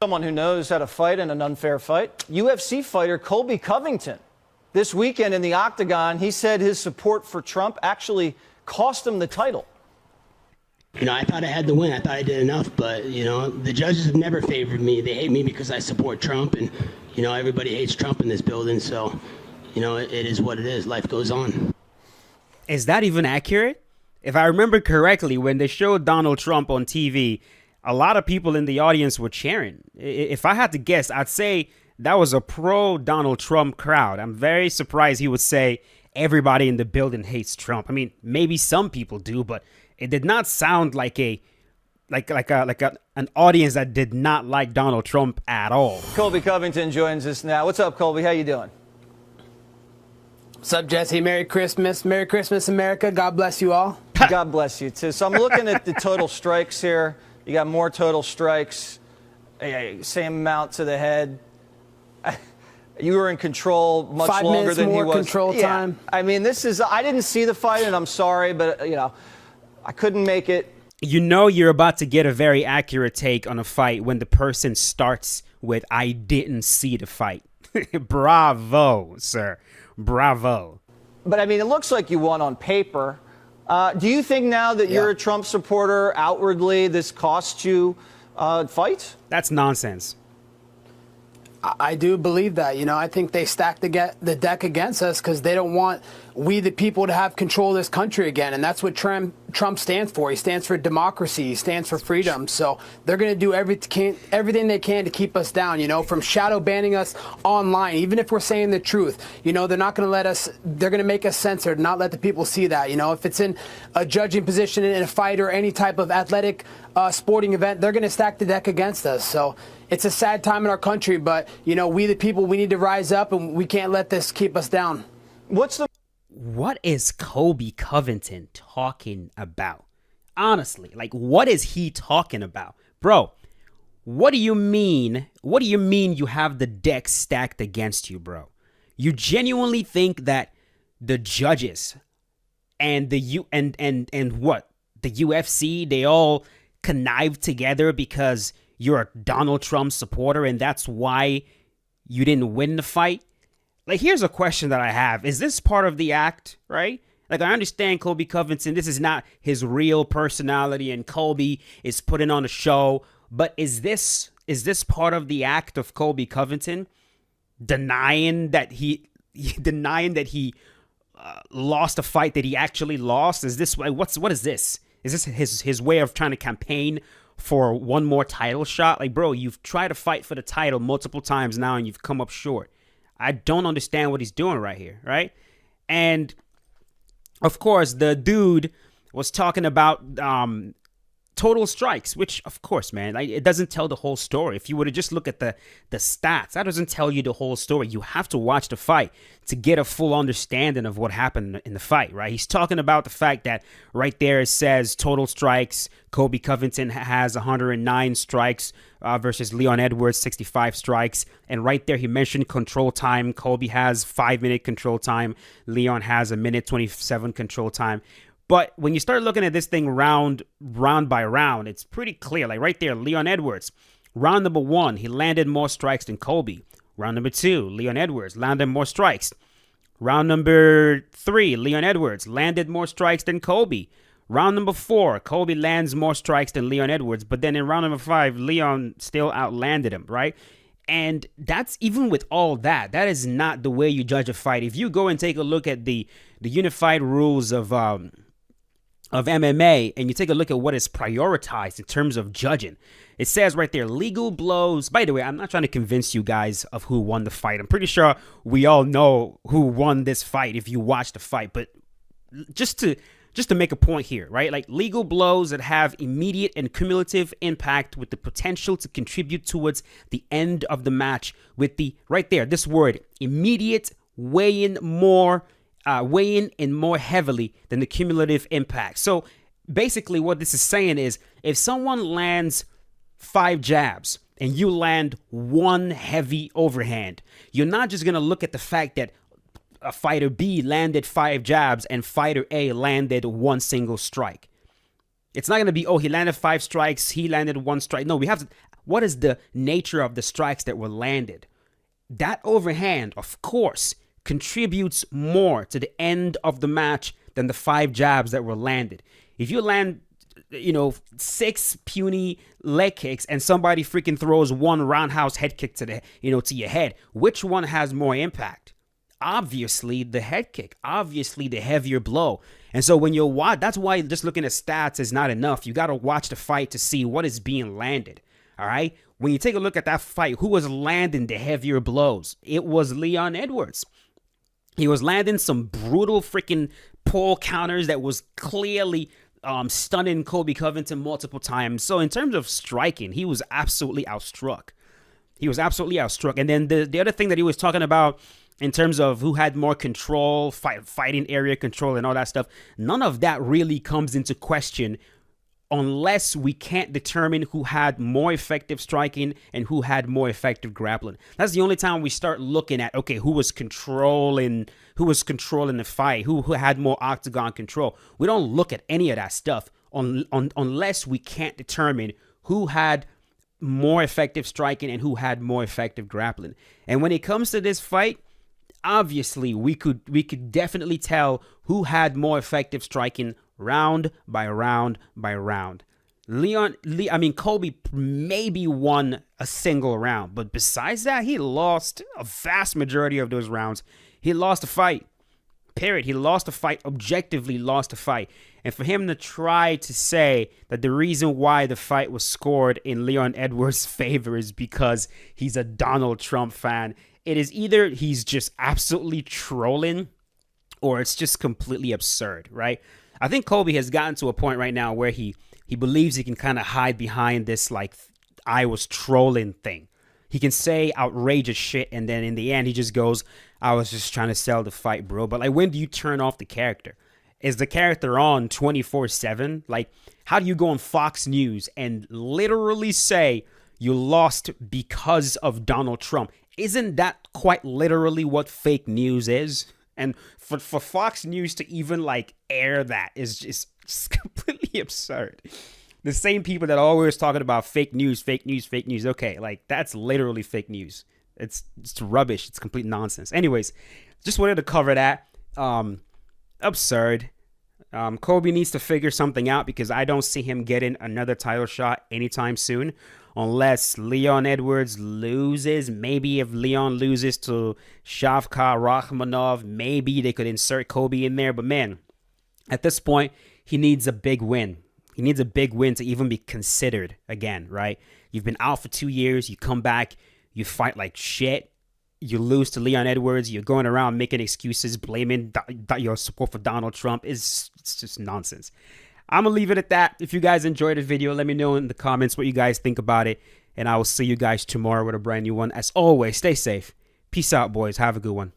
Someone who knows how to fight in an unfair fight. UFC fighter Colby Covington. This weekend in the octagon, he said his support for Trump actually cost him the title. I thought I had the win. I thought I did enough, but, the judges have never favored me. They hate me because I support Trump, and, everybody hates Trump in this building, so, it is what it is. Life goes on. Is that even accurate? If I remember correctly, when they showed Donald Trump on TV, a lot of people in the audience were cheering. If I had to guess, I'd say that was a pro-Donald Trump crowd. I'm very surprised he would say everybody in the building hates Trump. I mean, maybe some people do, but it did not sound like an audience that did not like Donald Trump at all. Colby Covington joins us now. What's up, Colby? How you doing? What's up, Jesse? Merry Christmas. Merry Christmas, America. God bless you all. God bless you, too. So I'm looking at the total strikes here. You got more total strikes, same amount to the head. You were in control much 5 longer minutes than he more was. Control time. I mean, I didn't see the fight, and I'm sorry, but, I couldn't make it. You're about to get a very accurate take on a fight when the person starts with, I didn't see the fight. Bravo, sir. Bravo. But, I mean, it looks like you won on paper. Do you think now that you're a Trump supporter, outwardly, this cost you fights? That's nonsense. I do believe that. I think they stacked the deck against us because they don't want we, the people, to have control of this country again. And that's what Trump stands for. He stands for democracy. He stands for freedom. So they're going to do everything they can to keep us down, from shadow banning us online. Even if we're saying the truth, they're not going to let us, they're going to make us censored, not let the people see that. If it's in a judging position in a fight or any type of athletic sporting event, they're going to stack the deck against us. So it's a sad time in our country, but, we the people, we need to rise up, and we can't let this keep us down. What is Colby Covington talking about? Honestly, what is he talking about? Bro, what do you mean? What do you mean you have the deck stacked against you, bro? You genuinely think that the judges and the UFC, they all connived together because you're a Donald Trump supporter and that's why you didn't win the fight? Here's a question that I have. Is this part of the act, right? I understand Colby Covington, this is not his real personality and Colby is putting on a show, but is this part of the act of Colby Covington denying that he lost a fight that he actually lost? Is this what is this? Is this his way of trying to campaign for one more title shot? Bro, you've tried to fight for the title multiple times now and you've come up short. I don't understand what he's doing right here, right? And, of course, the dude was talking about total strikes, which, of course, man, it doesn't tell the whole story. If you were to just look at the stats, that doesn't tell you the whole story. You have to watch the fight to get a full understanding of what happened in the fight, right? He's talking about the fact that right there it says total strikes. Colby Covington has 109 strikes versus Leon Edwards, 65 strikes. And right there he mentioned control time. Colby has 5-minute control time. Leon has 1:27 control time. But when you start looking at this thing round by round, it's pretty clear. Right there, Leon Edwards, round number 1, he landed more strikes than Colby. Round number 2, Leon Edwards landed more strikes. Round number 3, Leon Edwards landed more strikes than Colby. Round number 4, Colby lands more strikes than Leon Edwards. But then in round number 5, Leon still outlanded him, right? And that's even with all that. That is not the way you judge a fight. If you go and take a look at the unified rules of MMA and you take a look at what is prioritized in terms of judging, it says right there, legal blows. By the way, I'm not trying to convince you guys of who won the fight. I'm pretty sure we all know who won this fight if you watch the fight. But just to make a point here, right? Legal blows that have immediate and cumulative impact with the potential to contribute towards the end of the match with the, right there, this word, immediate, weighing in more heavily than the cumulative impact. So basically what this is saying is if someone lands 5 jabs and you land 1 heavy overhand, you're not just going to look at the fact that fighter B landed 5 jabs and fighter A landed 1 single strike. It's not going to be, oh, he landed 5 strikes, he landed 1 strike. No, we have to, What is the nature of the strikes that were landed? That overhand, of course, contributes more to the end of the match than the 5 jabs that were landed. If you land, 6 puny leg kicks and somebody freaking throws 1 roundhouse head kick to to your head, which one has more impact? Obviously the head kick, obviously the heavier blow. And so when you watch, that's why just looking at stats is not enough. You got to watch the fight to see what is being landed. All right. When you take a look at that fight, who was landing the heavier blows? It was Leon Edwards. He was landing some brutal freaking pole counters that was clearly stunning Colby Covington multiple times. So in terms of striking, he was absolutely outstruck. And then the other thing that he was talking about in terms of who had more control, fighting area control and all that stuff, none of that really comes into question unless we can't determine who had more effective striking and who had more effective grappling. That's the only time we start looking at, okay, who was controlling the fight, who had more octagon control. We don't look at any of that stuff unless we can't determine who had more effective striking and who had more effective grappling. And when it comes to this fight, obviously we could definitely tell who had more effective striking round by round by round. Colby maybe won a single round, but besides that, he lost a vast majority of those rounds. He lost a fight. Period. He lost a fight, objectively lost a fight. And for him to try to say that the reason why the fight was scored in Leon Edwards' favor is because he's a Donald Trump fan, it is either he's just absolutely trolling or it's just completely absurd, right? I think Colby has gotten to a point right now where he believes he can kind of hide behind this, like, I was trolling thing. He can say outrageous shit, and then in the end, he just goes, I was just trying to sell the fight, bro. But, like, when do you turn off the character? Is the character on 24/7? Like, how do you go on Fox News and literally say you lost because of Donald Trump? Isn't that quite literally what fake news is? And for Fox News to even, like, air that is just completely absurd. The same people that are always talking about fake news. Okay, like, that's literally fake news. It's rubbish. It's complete nonsense. Anyways, just wanted to cover that. Absurd. Colby needs to figure something out because I don't see him getting another title shot anytime soon. Unless Leon Edwards loses. Maybe if Leon loses to Shavkat Rakhmonov, maybe they could insert Colby in there. But man, at this point, he needs a big win. He needs a big win to even be considered again, right? You've been out for 2 years. You come back. You fight like shit. You lose to Leon Edwards. You're going around making excuses, blaming your support for Donald Trump. It's just nonsense. I'm going to leave it at that. If you guys enjoyed the video, let me know in the comments what you guys think about it. And I will see you guys tomorrow with a brand new one. As always, stay safe. Peace out, boys. Have a good one.